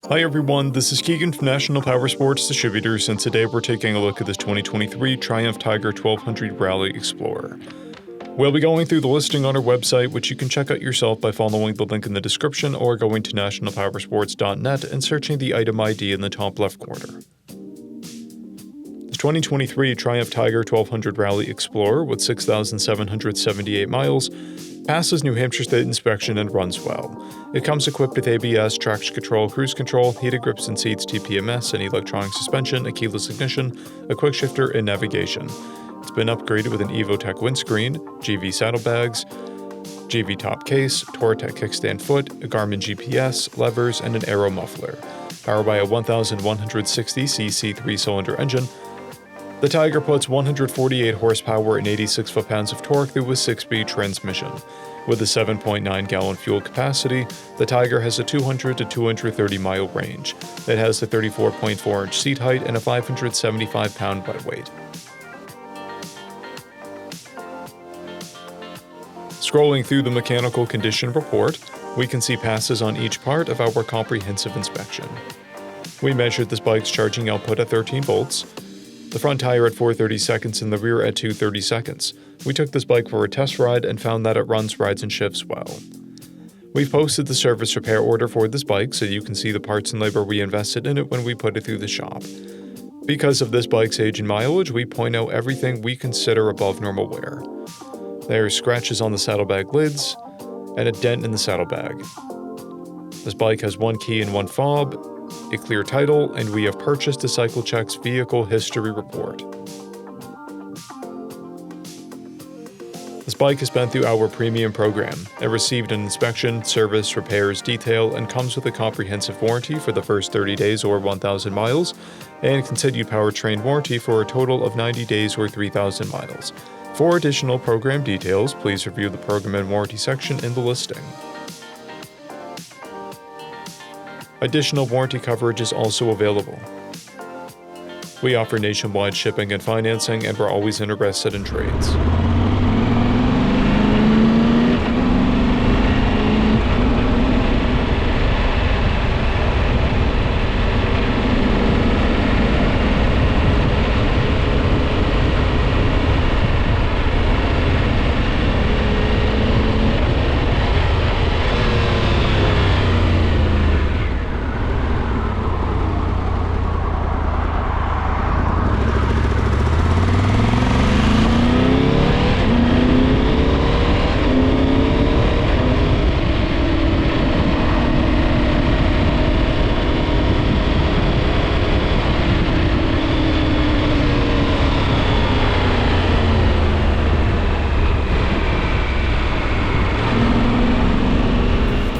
Hi everyone, this is Keegan from National Powersports Distributors, and today we're taking a look at this 2023 Triumph Tiger 1200 Rally Explorer. We'll be going through the listing on our website, which you can check out yourself by following the link in the description or going to nationalpowersports.net and searching the item ID in the top left corner. This 2023 Triumph Tiger 1200 Rally Explorer with 6,778 miles passes New Hampshire State inspection and runs well. It comes equipped with ABS, traction control, cruise control, heated grips and seats, TPMS, and electronic suspension, a keyless ignition, a quick shifter, and navigation. It's been upgraded with an EvoTech windscreen, GV saddlebags, GV top case, Touratech kickstand foot, a Garmin GPS, levers, and an aero muffler. Powered by a 1,160cc 3-cylinder engine, the Tiger puts 148 horsepower and 86 foot-pounds of torque through a 6-speed transmission. With a 7.9-gallon fuel capacity, the Tiger has a 200 to 230-mile range. It has a 34.4-inch seat height and a 575-pound butt weight. Scrolling through the mechanical condition report, we can see passes on each part of our comprehensive inspection. We measured this bike's charging output at 13 volts, the front tire at 4/30 seconds and the rear at 2/30 seconds. We took this bike for a test ride and found that it runs, rides, and shifts well. We've posted the service repair order for this bike so you can see the parts and labor we invested in it when we put it through the shop. Because of this bike's age and mileage, we point out everything we consider above normal wear. There are scratches on the saddlebag lids and a dent in the saddlebag. This bike has one key and one fob, a clear title, and we have purchased a CycleCheck's vehicle history report. This bike has been through our premium program. It received an inspection, service, repairs, detail, and comes with a comprehensive warranty for the first 30 days or 1,000 miles, and continued powertrain warranty for a total of 90 days or 3,000 miles. For additional program details, please review the program and warranty section in the listing. Additional warranty coverage is also available. We offer nationwide shipping and financing, and we're always interested in trades.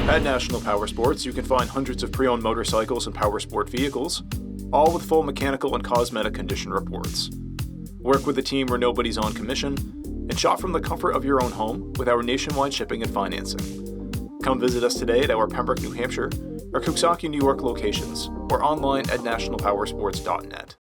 At National Powersports, you can find hundreds of pre-owned motorcycles and powersport vehicles, all with full mechanical and cosmetic condition reports. Work with a team where nobody's on commission, and shop from the comfort of your own home with our nationwide shipping and financing. Come visit us today at our Pembroke, New Hampshire, or Coxsackie, New York locations, or online at nationalpowersports.net.